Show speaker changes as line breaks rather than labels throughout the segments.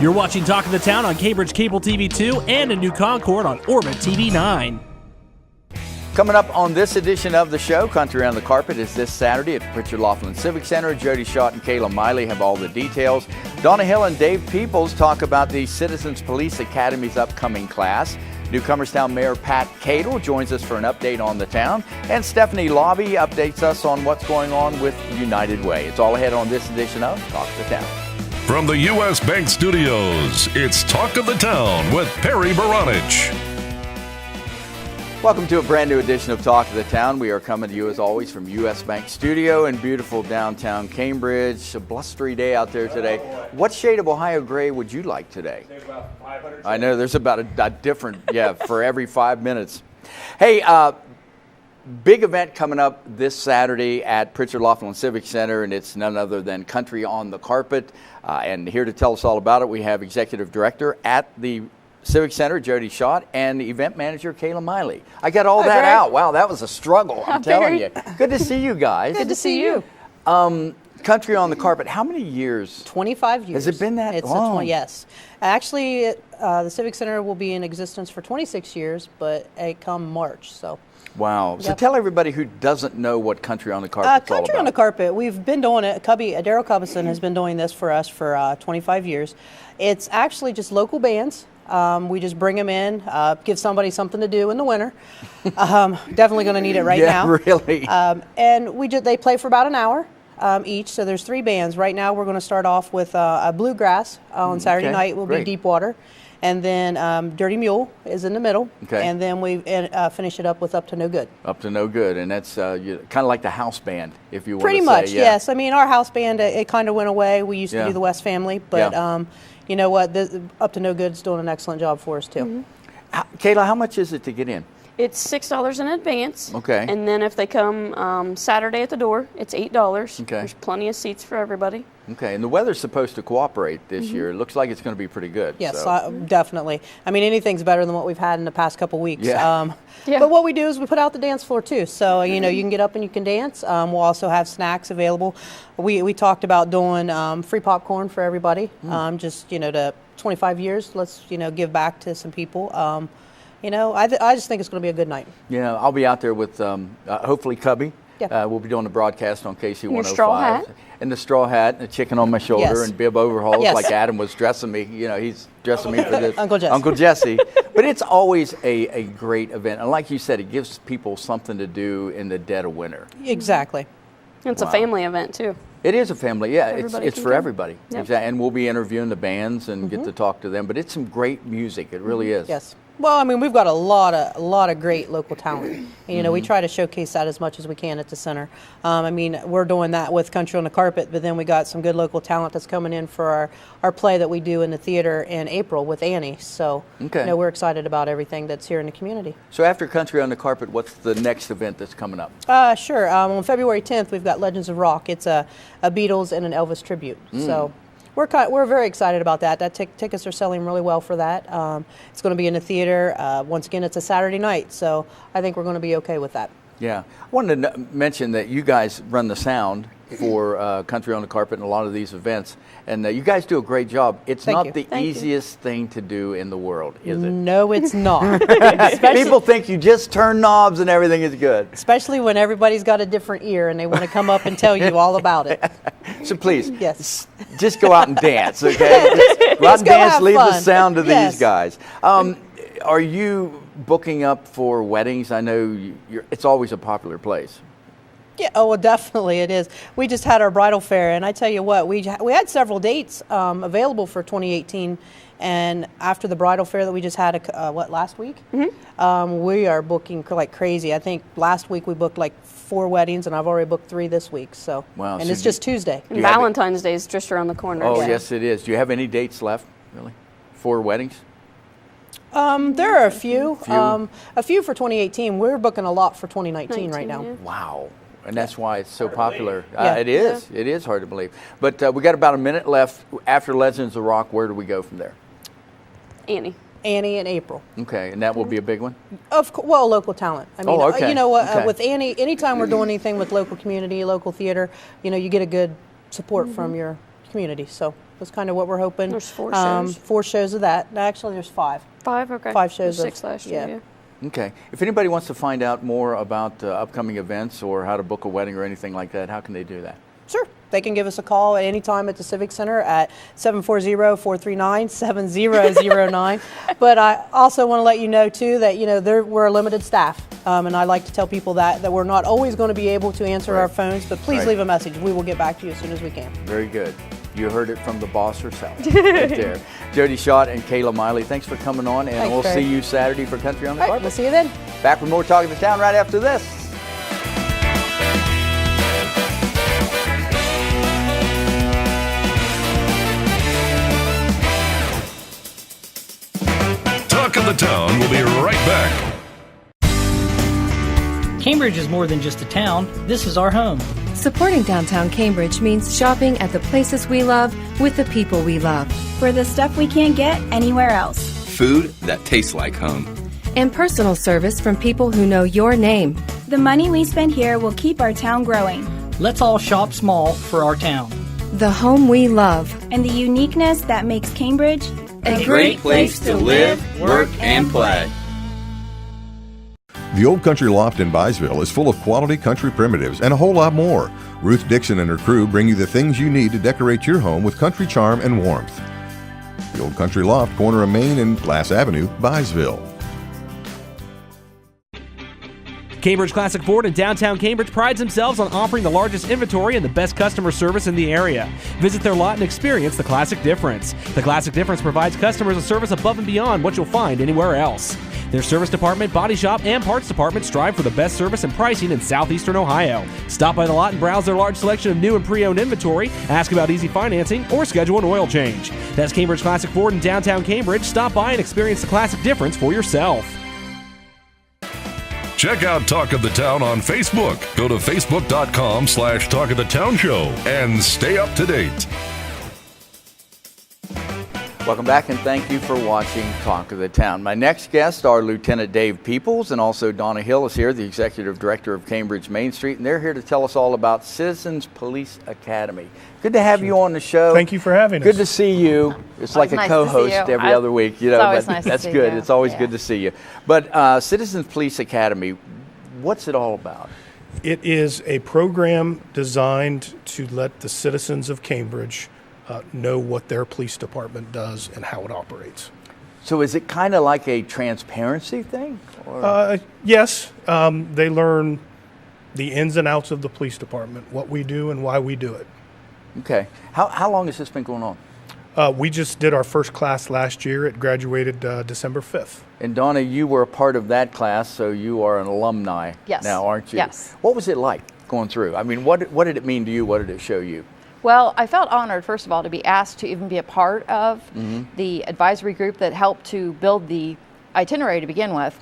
You're watching Talk of the Town on Cambridge Cable TV 2 and in New Concord on Orbit TV 9.
Coming up on this edition of the show, Country on the Carpet is this Saturday at Pritchard Laughlin Civic Center. Jodi, Schott, and Kayla Miley have all the details. Donna Hill and Dave Peoples talk about the Citizens Police Academy's upcoming class. Newcomerstown Mayor Pat Cadle joins us for an update on the town. And Stephanie Laube updates us on what's going on with United Way. It's all ahead on this edition of Talk of the Town.
From the U.S. Bank Studios, it's Talk of the Town with Perry Baranich.
Welcome to a brand new edition of Talk of the Town. We are coming to you as always from U.S. Bank Studio in beautiful downtown Cambridge. A blustery day out there today. What shade of Ohio gray would you like today? There's about 500. I know there's about a different, for every 5 minutes. Hey, big event coming up this Saturday at Pritchard Laughlin Civic Center, and it's none other than Country on the Carpet. And here to tell us all about it, we have Executive Director at the Civic Center, Jodi Schott, and event manager, Kayla Miley. I got all that out. Wow, that was a struggle, I'm telling you. Good to see you guys.
Good to see you.
Country on the Carpet, how many years?
25 years.
Has it been that long?
Yes. Actually, the Civic Center will be in existence for 26 years, but it come March, so.
Wow. So tell everybody who doesn't know what Country on the Carpet is all about.
Country on the Carpet, we've been doing it. Daryl Cubison has been doing this for us for 25 years. It's actually just local bands. We just bring them in, give somebody something to do in the winter. Definitely going to need it right now.
Yeah, really.
And they play for about an hour each. So there's 3 bands. Right now we're going to start off with a bluegrass on Saturday night. Will be Deepwater. And then Dirty Mule is in the middle. Okay. And then we finish it up with Up to No Good.
Up to No Good. And that's kind of like the house band, if you want to say.
Pretty much, yes. I mean, our house band, it kind of went away. We used to do the West Family. But you know what? Up to No Good is doing an excellent job for us, too.
Mm-hmm. Kayla, how much is it to get in?
It's $6 in advance.
Okay.
And then if they come Saturday at the door, it's $8. Okay. There's plenty of seats for everybody.
Okay, and the weather's supposed to cooperate this year. It looks like it's going to be pretty good.
Yes, definitely. I mean, anything's better than what we've had in the past couple weeks.
Yeah.
But what we do is we put out the dance floor too. So, you can get up and you can dance. We'll also have snacks available. We talked about doing free popcorn for everybody. Just, to 25 years, let's, give back to some people. I just think it's going to be a good night.
Yeah, I'll be out there with hopefully Cubby.
Yeah.
We'll be doing the broadcast on KC 105.
Straw hat.
And the straw hat, and the chicken on my shoulder, and bib overalls like Adam was dressing me. He's dressing me for this.
Uncle Jesse.
But it's always a great event. And like you said, it gives people something to do in the dead of winter.
Exactly.
It's a family event, too.
It is a family, yeah. It's for
come.
everybody.
Yep.
Exactly. And we'll be interviewing the bands and get to talk to them. But it's some great music. It really is.
Yes. Well, I mean, we've got a lot of great local talent. And, we try to showcase that as much as we can at the center. I mean, we're doing that with Country on the Carpet, but then we got some good local talent that's coming in for our play that we do in the theater in April with Annie. So, we're excited about everything that's here in the community.
So after Country on the Carpet, what's the next event that's coming up?
Sure. On February 10th, we've got Legends of Rock. It's a Beatles and an Elvis tribute. So. We're very excited about that. Tickets are selling really well for that. It's going to be in the theater. Once again, it's a Saturday night, so I think we're going to be okay with that.
Yeah. I wanted to mention that you guys run the sound for Country on the Carpet and a lot of these events, and you guys do a great job. It's not the easiest thing to do in the world, is it?
No, it's not.
People think you just turn knobs and everything is good.
Especially when everybody's got a different ear and they want to come up and tell you all about it.
So please,
yes,
just go out and dance, okay? Just go out and dance, leave the sound to these guys. Are you booking up for weddings? I know it's always a popular place.
Yeah, well, definitely it is. We just had our bridal fair, and I tell you what, we had several dates available for 2018, and after the bridal fair that we just had, last week? We are booking like crazy. I think last week we booked like 4 weddings, and I've already booked 3 this week. So,
wow,
and it's just Tuesday.
And Valentine's Day is just around the corner.
Oh, yes, it is. Do you have any dates left, really? 4 weddings?
There are a few. A few for 2018. We're booking a lot for 2019 right now.
Yeah.
Wow. And that's why it's so popular. It is. Yeah. It is hard to believe. But we got about a minute left. After Legends of Rock, where do we go from there?
Annie
in April.
Okay, and that will be a big one?
Well, local talent. I mean,
okay.
With Annie, anytime we're doing anything with local community, local theater, you get a good support from your community. So That's kind of what we're hoping.
There's 4 shows.
4 shows of that. Actually, there's 5.
5, okay.
5 shows.
There's 6 last year, yeah.
Okay. If anybody wants to find out more about upcoming events or how to book a wedding or anything like that, how can they do that?
Sure. They can give us a call at any time at the Civic Center at 740-439-7009. But I also want to let you know, too, that, we're a limited staff. And I like to tell people that we're not always going to be able to answer our phones, but please leave a message. We will get back to you as soon as we can.
Very good. You heard it from the boss herself right there. Jodi Schott and Kayla Miley, thanks for coming on, and we'll see you Saturday for Country on the Carpet.
We'll see you then.
Back with more Talk of the Town right after this.
Talk of the Town will be right back.
Cambridge is more than just a town. This is our home.
Supporting downtown Cambridge means shopping at the places we love with the people we love.
For the stuff we can't get anywhere else.
Food that tastes like home.
And personal service from people who know your name.
The money we spend here will keep our town growing.
Let's all shop small for our town.
The home we love.
And the uniqueness that makes Cambridge
a
great place to live, work, and play.
The Old Country Loft in Byesville is full of quality country primitives and a whole lot more. Ruth Dixon and her crew bring you the things you need to decorate your home with country charm and warmth. The Old Country Loft, corner of Main and Glass Avenue, Byesville.
Cambridge Classic Ford in downtown Cambridge prides themselves on offering the largest inventory and the best customer service in the area. Visit their lot and experience the classic difference. The classic difference provides customers a service above and beyond what you'll find anywhere else. Their service department, body shop, and parts department strive for the best service and pricing in southeastern Ohio. Stop by the lot and browse their large selection of new and pre-owned inventory, ask about easy financing, or schedule an oil change. That's Cambridge Classic Ford in downtown Cambridge. Stop by and experience the classic difference for yourself.
Check out Talk of the Town on Facebook. Go to facebook.com/Talk of the Town Show and stay up to date.
Welcome back, and thank you for watching Talk of the Town. My next guests are Lieutenant Dave Peoples, and also Donna Hill is here, the Executive Director of Cambridge Main Street, and they're here to tell us all about Citizens Police Academy. Good to have you on the show.
Thank you for having us.
Good to see you. It's like a
nice
co-host every other week.
It's always nice to
that's
see
good.
you.
It's always good to see you. But Citizens Police Academy, what's it all about?
It is a program designed to let the citizens of Cambridge know what their police department does and how it operates.
So is it kind of like a transparency thing?
Yes. They learn the ins and outs of the police department, what we do and why we do it.
Okay. How long has this been going on?
We just did our first class last year. It graduated December 5th.
And Donna, you were a part of that class, so you are an alumni now, aren't you?
Yes.
What was it like going through? I mean, what did it mean to you? What did it show you?
Well, I felt honored, first of all, to be asked to even be a part of the advisory group that helped to build the itinerary to begin with,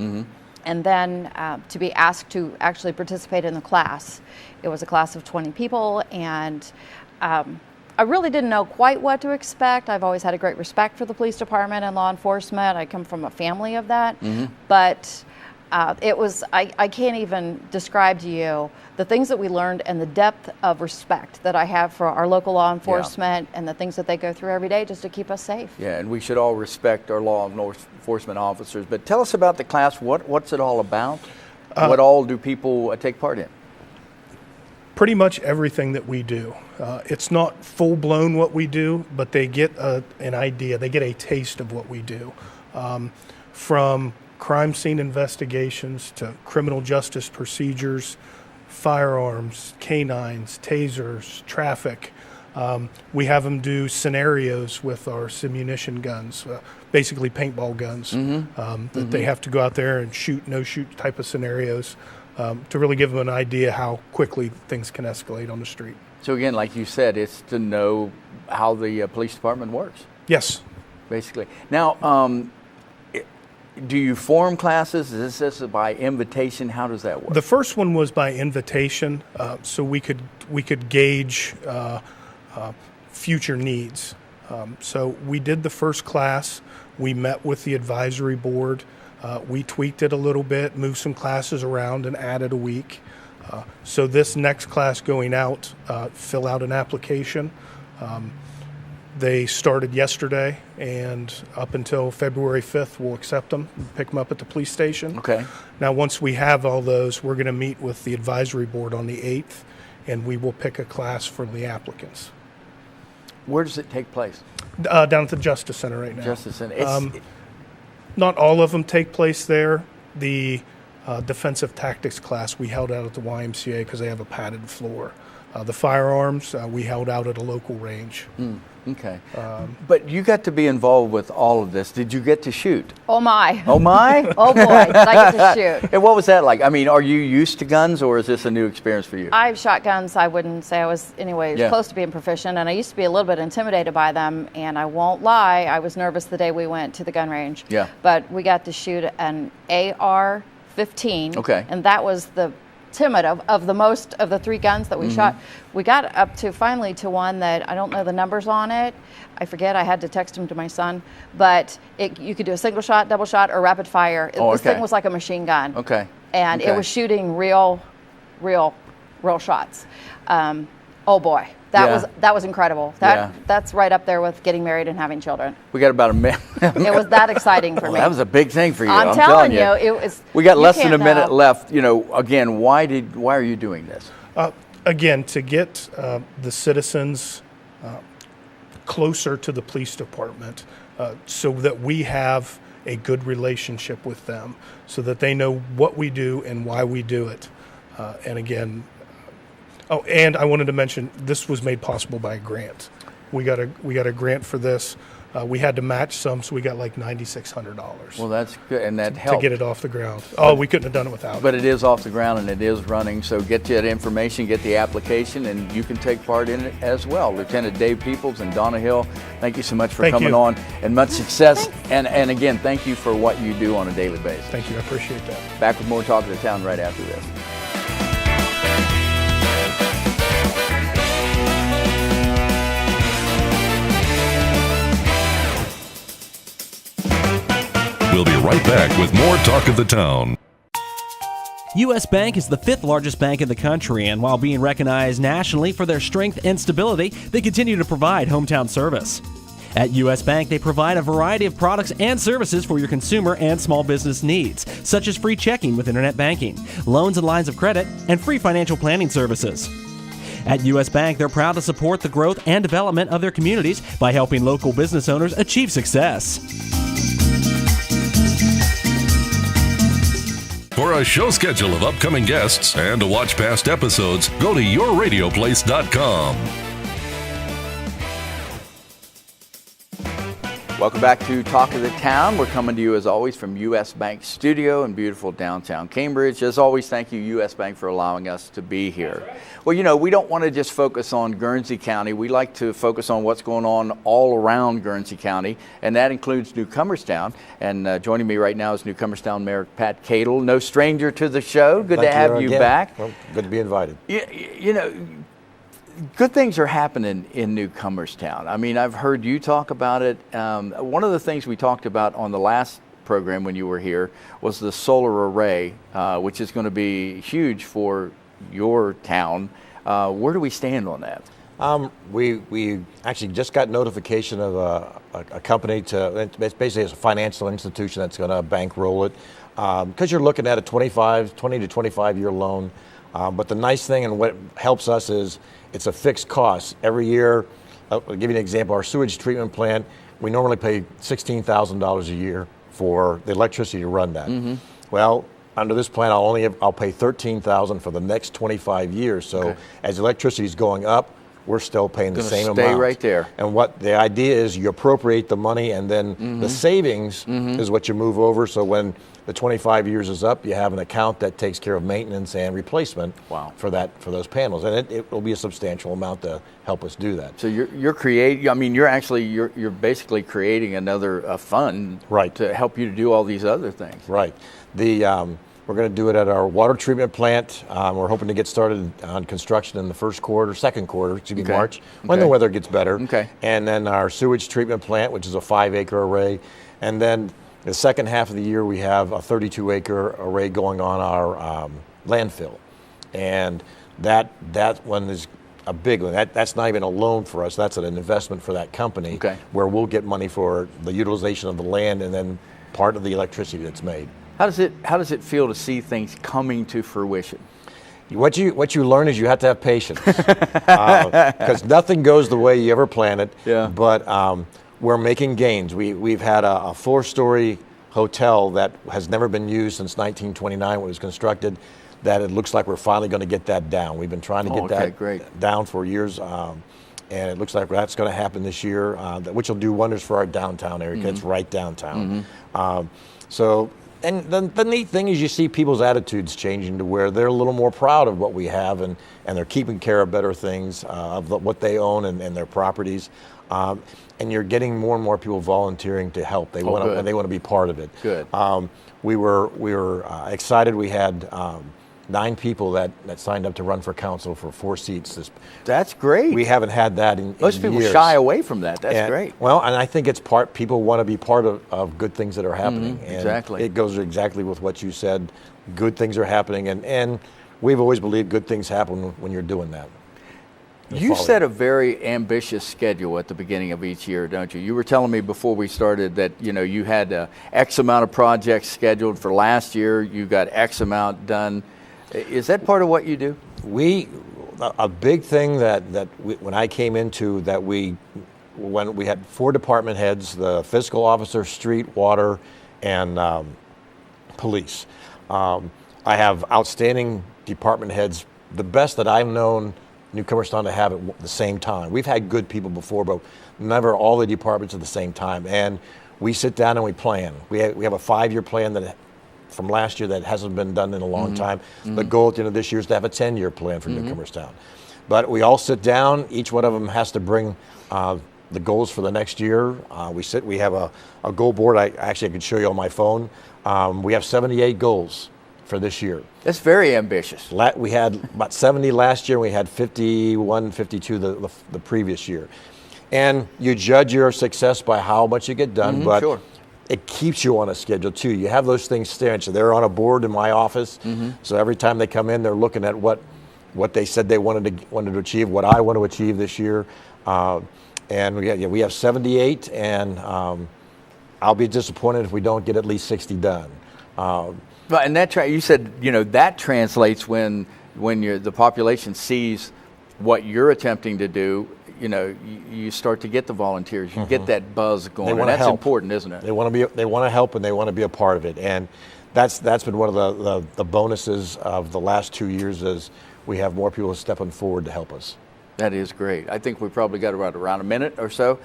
and then to be asked to actually participate in the class. It was a class of 20 people, and I really didn't know quite what to expect. I've always had a great respect for the police department and law enforcement. I come from a family of that, but it was, I can't even describe to you the things that we learned and the depth of respect that I have for our local law enforcement and the things that they go through every day just to keep us safe.
Yeah, and we should all respect our law enforcement officers. But tell us about the class. What's it all about? What all do people take part in?
Pretty much everything that we do. It's not full-blown what we do, but they get an idea. They get a taste of what we do. From crime scene investigations to criminal justice procedures, firearms, canines, tasers, traffic. We have them do scenarios with our simunition guns, basically paintball guns, that they have to go out there and shoot, no-shoot type of scenarios to really give them an idea how quickly things can escalate on the street.
So again, like you said, it's to know how the police department works.
Yes.
Basically. Now, do you form classes? Is this by invitation? How does that work?
The first one was by invitation, so we could gauge future needs. So we did the first class. We met with the advisory board. We tweaked it a little bit, moved some classes around, and added a week. So this next class going out, fill out an application. They started yesterday, and up until February 5th, we'll accept them and pick them up at the police station.
Okay.
Now, once we have all those, we're going to meet with the advisory board on the 8th, and we will pick a class from the applicants.
Where does it take place?
Down at the Justice Center right now.
Justice Center.
Not all of them take place there. The defensive tactics class we held out at the YMCA because they have a padded floor. The firearms we held out at a local range.
Okay. But you got to be involved with all of this. Did you get to shoot?
Oh my.
Oh my?
Oh boy, did I get to shoot.
And what was that like? I mean, are you used to guns, or is this a new experience for you?
I've shot guns. I wouldn't say I was close to being proficient, and I used to be a little bit intimidated by them, and I won't lie, I was nervous the day we went to the gun range.
Yeah.
But we got to shoot an AR-15.
Okay.
And that was the timid of the most of the three guns that we shot. We got up to finally to one that I don't know the numbers on it. I forget. I had to text them to my son. But you could do a single shot, double shot, or rapid fire. This thing was like a machine gun.
Okay.
And it was shooting real shots. Oh boy, that was incredible. That's right up there with getting married and having children.
We got about a minute.
It was that exciting for me.
That was a big thing for you.
I'm telling you, it was.
We got less than a minute left. You know, again, why are you doing this?
Again, to get the citizens closer to the police department, so that we have a good relationship with them, so that they know what we do and why we do it. And again. Oh, and I wanted to mention this was made possible by a grant. We got a grant for this. We had to match some, so we got like $9,600.
Well, that's good, and that helped
to get it off the ground. Oh, we couldn't have done it without it.
But it is off the ground and it is running. So get that information, get the application, and you can take part in it as well. Lieutenant Dave Peoples and Donna Hill, thank you so much for coming on, and much success. And again, thank you for what you do on a daily basis.
Thank you, I appreciate that.
Back with more Talk of the Town right after this.
We'll be right back with more Talk of the Town.
U.S. Bank is the 5th largest bank in the country, and while being recognized nationally for their strength and stability, they continue to provide hometown service. At U.S. Bank, they provide a variety of products and services for your consumer and small business needs, such as free checking with internet banking, loans and lines of credit, and free financial planning services. At U.S. Bank, they're proud to support the growth and development of their communities by helping local business owners achieve success.
For a show schedule of upcoming guests and to watch past episodes, go to yourradioplace.com.
Welcome back to Talk of the Town. We're coming to you as always from U.S. Bank Studio in beautiful downtown Cambridge. As always, thank you, U.S. Bank, for allowing us to be here. Well, you know, we don't want to just focus on Guernsey County. We like to focus on what's going on all around Guernsey County, and that includes Newcomerstown. And joining me right now is Newcomerstown Mayor Pat Cadle. No stranger to the show. Good to have you back.
Well, good to be invited.
You know, good things are happening in Newcomerstown. I mean, I've heard you talk about it. One of the things we talked about on the last program when you were here was the solar array, which is going to be huge for your town. Where do we stand on that?
We actually just got notification of a company it's basically it's a financial institution that's going to bankroll it, because you're looking at a 20 to 25 year loan. But the nice thing and what helps us is it's a fixed cost. Every year, I'll give you an example, our sewage treatment plant, we normally pay $16,000 a year for the electricity to run that. Mm-hmm. Well, under this plan, I'll pay $13,000 for the next 25 years. So as electricity is going up, we're still paying the same amount.
Stay right there.
And what the idea is, you appropriate the money, and then the savings is what you move over. So when the 25 years is up, you have an account that takes care of maintenance and replacement for those panels, and it will be a substantial amount to help us do that.
So you're creating. I mean, you're basically creating another fund to help you to do all these other things.
Right. We're going to do it at our water treatment plant. We're hoping to get started on construction in the second quarter, March, when the weather gets better.
Okay.
And then our sewage treatment plant, which is a 5-acre array. And then the second half of the year, we have a 32-acre array going on our landfill. And that one is a big one. That's not even a loan for us. That's an investment for that company, where we'll get money for the utilization of the land and then part of the electricity that's made.
How does it feel to see things coming to fruition?
What you learn is you have to have patience, because nothing goes the way you ever planned it.
Yeah.
But we're making gains. We've had a 4-story hotel that has never been used since 1929 when it was constructed. That it looks like we're finally going to get that down. We've been trying to get that down for years, and it looks like that's going to happen this year, which will do wonders for our downtown area. It's right downtown. And the neat thing is you see people's attitudes changing to where they're a little more proud of what we have, and they're keeping care of better things, of what they own and their properties. And you're getting more and more people volunteering to help. They want to be part of it.
Good.
We were excited. We had 9 people that signed up to run for council for 4 seats.
That's great.
We haven't had that in
Most people
years.
shy away from that. That's great.
Well, and I think it's people want to be part of good things that are happening. And
exactly.
It goes exactly with what you said. Good things are happening, and we've always believed good things happen when you're doing that.
You set a very ambitious schedule at the beginning of each year, don't you? You were telling me before we started that you had X amount of projects scheduled for last year. You got X amount done. Is that part of what you do?
A big thing when I came into when we had 4 department heads, the fiscal officer, street, water, and police. I have outstanding department heads, the best that I've known Newcomerstown to have at the same time. We've had good people before, but never all the departments at the same time. And we sit down and we plan. We have a 5-year plan from last year that hasn't been done in a long time. The goal at the end of this year is to have a 10-year plan for Newcomerstown. But we all sit down. Each one of them has to bring the goals for the next year. We have a goal board. I could show you on my phone. We have 78 goals for this year.
That's very ambitious.
We had about 70 last year. We had 51, 52 the previous year. And you judge your success by how much you get done, but it keeps you on a schedule too. You have those things staring at you. They're on a board in my office, so every time they come in, they're looking at what they said they wanted to achieve, what I want to achieve this year. And we have 78, and I'll be disappointed if we don't get at least 60 done.
And you said that translates when the population sees what you're attempting to do. You start to get the volunteers. You get that buzz going. And that's important, isn't it?
They want to help, and they want to be a part of it. And that's been one of the bonuses of the last 2 years, is we have more people stepping forward to help us.
That is great. I think we probably got around a minute or so.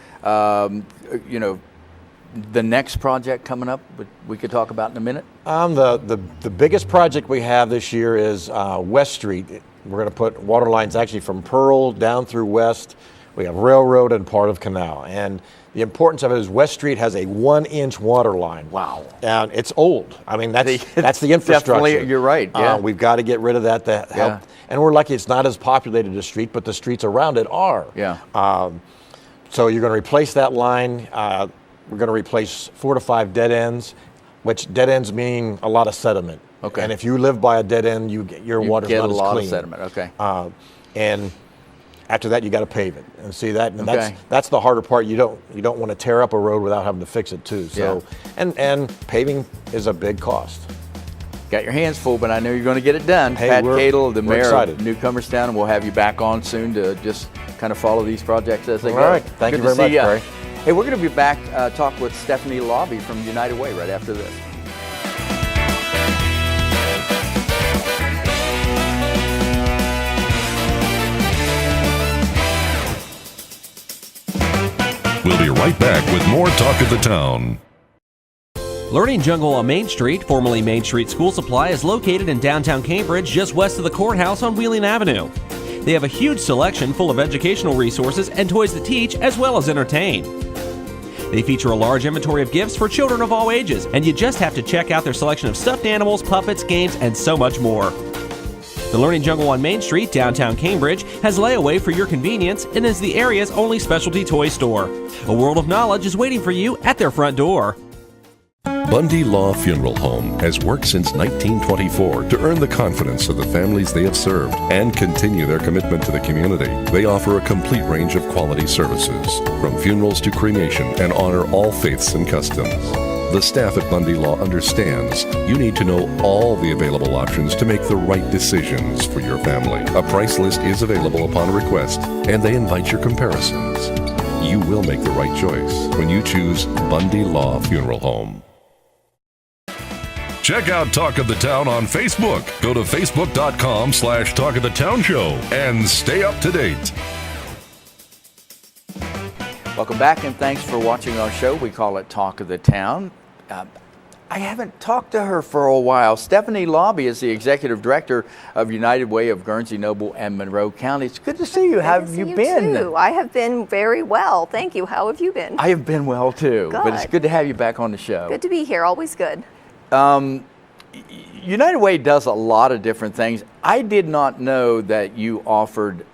The next project coming up, we could talk about in a minute.
The biggest project we have this year is West Street. We're going to put water lines actually from Pearl down through West. We have Railroad and part of Canal. And the importance of it is West Street has a 1-inch water line.
Wow.
And it's old. I mean, that's the infrastructure.
Definitely, you're right. Yeah.
We've got to get rid of that to help. Yeah. And we're lucky it's not as populated a street, but the streets around it are.
Yeah.
So you're going to replace that line. We're going to replace 4 to 5 dead ends, which dead ends mean a lot of sediment.
Okay.
And if you live by a dead end, your water's not as clean.
You get a lot of sediment. Okay.
And after that, you got to pave it. And see that, and that's the harder part. You don't want to tear up a road without having to fix it too. So and paving is a big cost.
Got your hands full, but I know you're going to get it done.
Hey,
Pat Cadle, the mayor
excited.
of Newcomerstown, and we'll have you back on soon to just kind of follow these projects as they go.
All right. Thank you very much, Barry.
Hey, we're going to be back talk with Stephanie Laube from United Way right after this.
We'll be right back with more Talk of the Town.
Learning Jungle on Main Street, formerly Main Street School Supply, is located in downtown Cambridge, just west of the courthouse on Wheeling Avenue. They have a huge selection full of educational resources and toys to teach as well as entertain. They feature a large inventory of gifts for children of all ages, and you just have to check out their selection of stuffed animals, puppets, games, and so much more. The Learning Jungle on Main Street, downtown Cambridge, has layaway for your convenience and is the area's only specialty toy store. A world of knowledge is waiting for you at their front door.
Bundy Law Funeral Home has worked since 1924 to earn the confidence of the families they have served and continue their commitment to the community. They offer a complete range of quality services, from funerals to cremation, and honor all faiths and customs. The staff at Bundy Law understands you need to know all the available options to make the right decisions for your family. A price list is available upon request, and they invite your comparisons. You will make the right choice when you choose Bundy Law Funeral Home. Check out Talk of the Town on Facebook. Go to facebook.com/Talk of the Town Show and stay up to date.
Welcome back, and thanks for watching our show. We call it Talk of the Town. I haven't talked to her for a while. Stephanie Laube is the Executive Director of United Way of Guernsey, Noble, and Monroe County. It's good to see you. How have you been?
Too. I have been very well. Thank you. How have you been?
I have been well, too.
Good.
But it's good to have you back on the show.
Good to be here. Always good.
United Way does a lot of different things. I did not know that you offered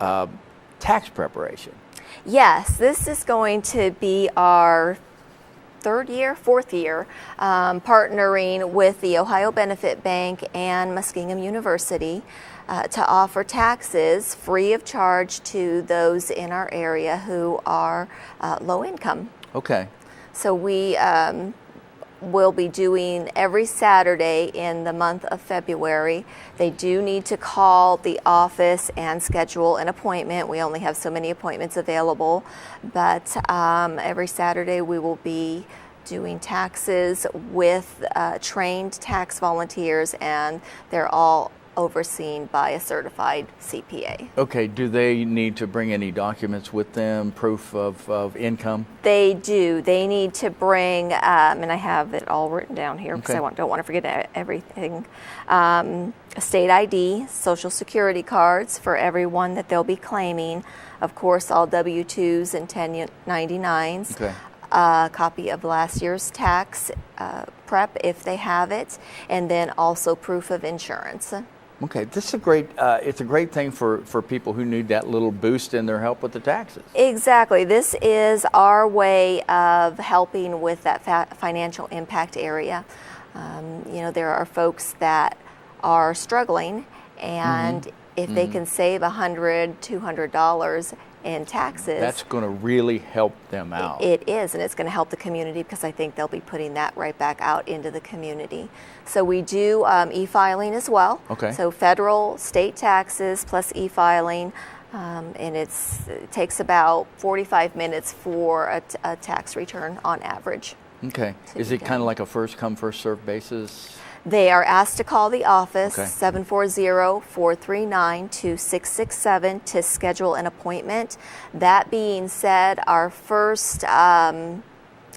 tax preparation.
Yes, this is going to be our fourth year, partnering with the Ohio Benefit Bank and Muskingum University to offer taxes free of charge to those in our area who are low income.
Okay.
So we will be doing every Saturday in the month of February. They do need to call the office and schedule an appointment. We only have so many appointments available, but every Saturday we will be doing taxes with trained tax volunteers, and they're all overseen by a certified CPA.
Okay, do they need to bring any documents with them, proof of income?
They do. They need to bring, and I have it all written down here because I don't want to forget everything. State ID, Social Security cards for everyone that they'll be claiming. Of course, all W-2s and 1099s. Okay. A copy of last year's tax prep if they have it, and then also proof of insurance.
Okay, this is it's a great thing for people who need that little boost in their help with the taxes.
Exactly. This is our way of helping with that financial impact area. There are folks that are struggling, and if they can save $100, $200 in taxes,
that's going to really help them out.
It is, and it's going to help the community because I think they'll be putting that right back out into the community. So we do e-filing as well.
Okay.
So federal, state taxes plus e-filing, and it takes about 45 minutes for a tax return on average.
Okay. Is it kind of like a first come, first served basis?
They are asked to call the office, 740-439-2667, to schedule an appointment. That being said, our first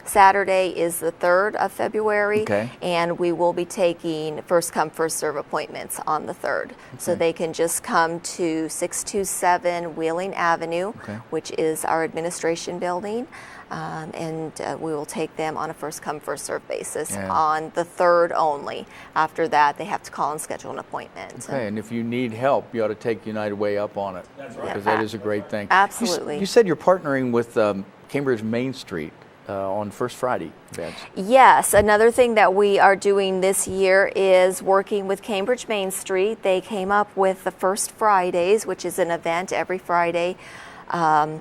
Saturday is the 3rd of February, and we will be taking first come, first serve appointments on the 3rd. So they can just come to 627 Wheeling Avenue, which is our administration building. And we will take them on a first come, first serve basis on the 3rd only. After that, they have to call and schedule an appointment.
Okay, and if you need help, you ought to take United Way up on it. That's right. Because that is a great thing.
Absolutely.
You said you're partnering with Cambridge Main Street on First Friday events.
Yes, another thing that we are doing this year is working with Cambridge Main Street. They came up with the First Fridays, which is an event every Friday.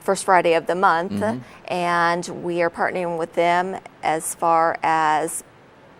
First Friday of the month, and we are partnering with them as far as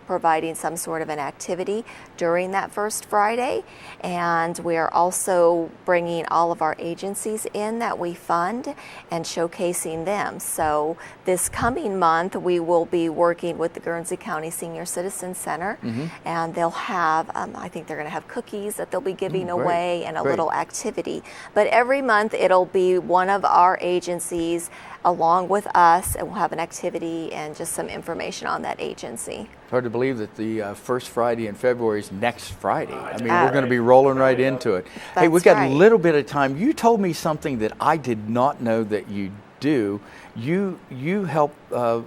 providing some sort of an activity during that First Friday, and we are also bringing all of our agencies in that we fund and showcasing them. So this coming month we will be working with the Guernsey County Senior Citizen Center, and they'll have, I think they're going to have cookies that they'll be giving away and a little activity. But every month it'll be one of our agencies along with us, and we'll have an activity and just some information on that agency.
It's hard to believe that the first Friday in February is next Friday. I mean, we're going to be rolling right into it. Hey, we've got a little bit of time. You told me something that I did not know that you do. You help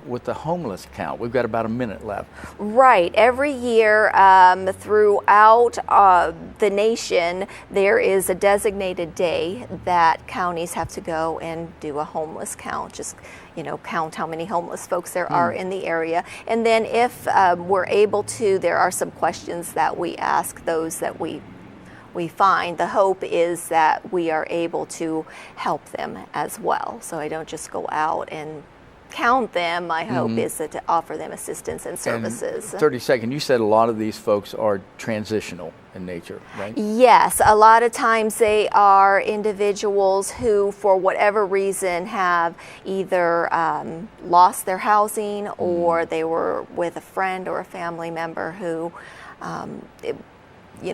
with the homeless count. We've got about a minute left.
Right. Every year throughout the nation, there is a designated day that counties have to go and do a homeless count. Just count how many homeless folks there are in the area. And then if we're able to, there are some questions that we ask those that we find. The hope is that we are able to help them as well. So I don't just go out and count them. My hope is to offer them assistance and services.
And 30 seconds, you said a lot of these folks are transitional in nature, right?
Yes, a lot of times they are individuals who, for whatever reason, have either lost their housing or they were with a friend or a family member who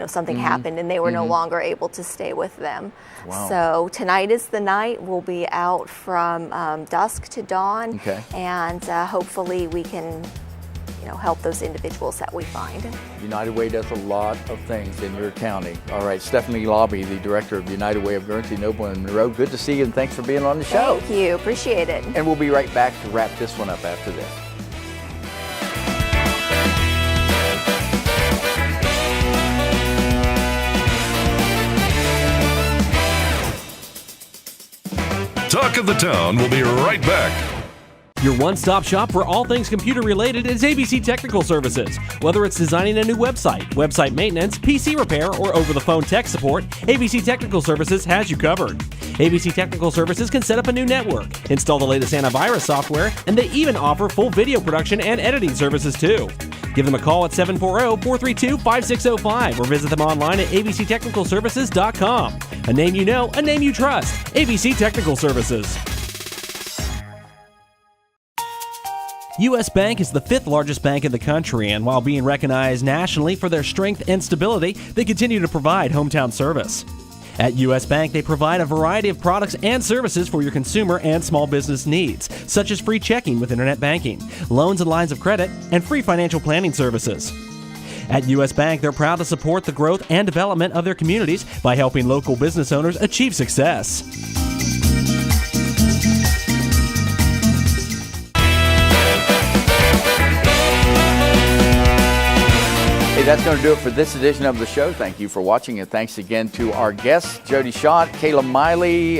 something happened and they were no longer able to stay with them.
Wow.
So tonight is the night. We'll be out from dusk to dawn, and hopefully we can help those individuals that we find.
United Way does a lot of things in your county. All right, Stephanie Laube, the director of United Way of Guernsey, Noble, and Monroe. Good to see you, and thanks for being on the show.
Thank you. Appreciate it.
And we'll be right back to wrap this one up after this.
Talk of the Town will be right back.
Your one-stop shop for all things computer-related is ABC Technical Services. Whether it's designing a new website, website maintenance, PC repair, or over-the-phone tech support, ABC Technical Services has you covered. ABC Technical Services can set up a new network, install the latest antivirus software, and they even offer full video production and editing services too. Give them a call at 740-432-5605 or visit them online at abctechnicalservices.com. A name you know, a name you trust. ABC Technical Services. U.S. Bank is the 5th largest bank in the country, and while being recognized nationally for their strength and stability, they continue to provide hometown service. At U.S. Bank, they provide a variety of products and services for your consumer and small business needs, such as free checking with internet banking, loans and lines of credit, and free financial planning services. At U.S. Bank, they're proud to support the growth and development of their communities by helping local business owners achieve success.
That's going to do it for this edition of the show. Thank you for watching, and thanks again to our guests, Jodi Schott, Kayla Miley,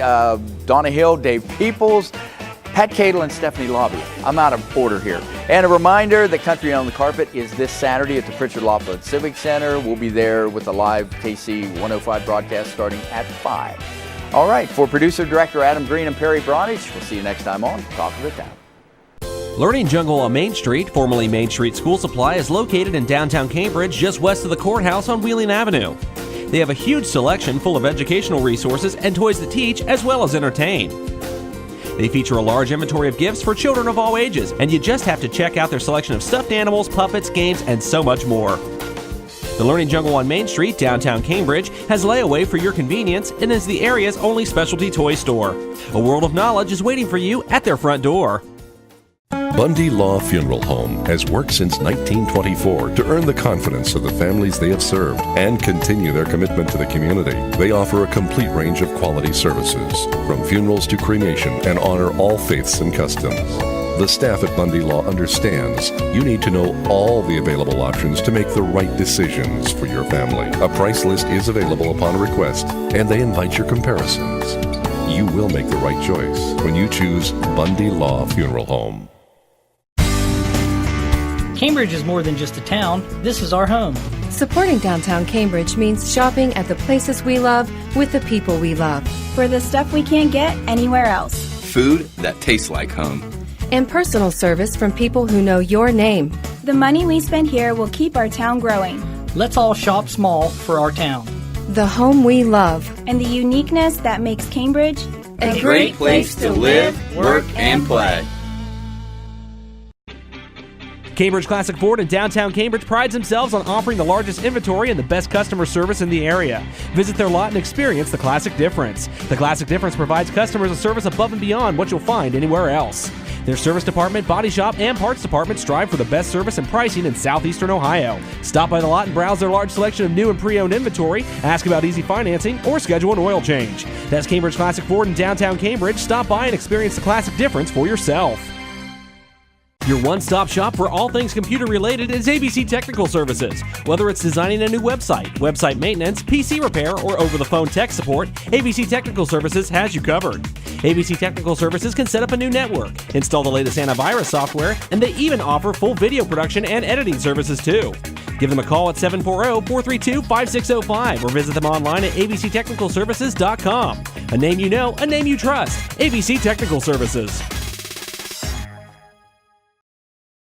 Donna Hill, Dave Peoples, Pat Cadle, and Stephanie Laube. I'm out of order here. And a reminder that Country on the Carpet is this Saturday at the Pritchard Lafayette Civic Center. We'll be there with a live KC 105 broadcast starting at 5. All right, for producer, director Adam Green and Perry Bronich, we'll see you next time on Talk of the Town.
Learning Jungle on Main Street, formerly Main Street School Supply, is located in downtown Cambridge, just west of the courthouse on Wheeling Avenue. They have a huge selection full of educational resources and toys that teach as well as entertain. They feature a large inventory of gifts for children of all ages, and you just have to check out their selection of stuffed animals, puppets, games, and so much more. The Learning Jungle on Main Street, downtown Cambridge, has layaway for your convenience and is the area's only specialty toy store. A world of knowledge is waiting for you at their front door.
Bundy Law Funeral Home has worked since 1924 to earn the confidence of the families they have served and continue their commitment to the community. They offer a complete range of quality services, from funerals to cremation, and honor all faiths and customs. The staff at Bundy Law understands you need to know all the available options to make the right decisions for your family. A price list is available upon request, and they invite your comparisons. You will make the right choice when you choose Bundy Law Funeral Home.
Cambridge is more than just a town. This is our home.
Supporting downtown Cambridge means shopping at the places we love with the people we love.
For the stuff we can't get anywhere else.
Food that tastes like home.
And personal service from people who know your name.
The money we spend here will keep our town growing.
Let's all shop small for our town.
The home we love.
And the uniqueness that makes Cambridge
a great place to live, work, and play.
Cambridge Classic Ford in downtown Cambridge prides themselves on offering the largest inventory and the best customer service in the area. Visit their lot and experience the classic difference. The classic difference provides customers a service above and beyond what you'll find anywhere else. Their service department, body shop, and parts department strive for the best service and pricing in southeastern Ohio. Stop by the lot and browse their large selection of new and pre-owned inventory, ask about easy financing, or schedule an oil change. That's Cambridge Classic Ford in downtown Cambridge. Stop by and experience the classic difference for yourself. Your one-stop shop for all things computer-related is ABC Technical Services. Whether it's designing a new website, website maintenance, PC repair, or over-the-phone tech support, ABC Technical Services has you covered. ABC Technical Services can set up a new network, install the latest antivirus software, and they even offer full video production and editing services too. Give them a call at 740-432-5605 or visit them online at abctechnicalservices.com. A name you know, a name you trust. ABC Technical Services.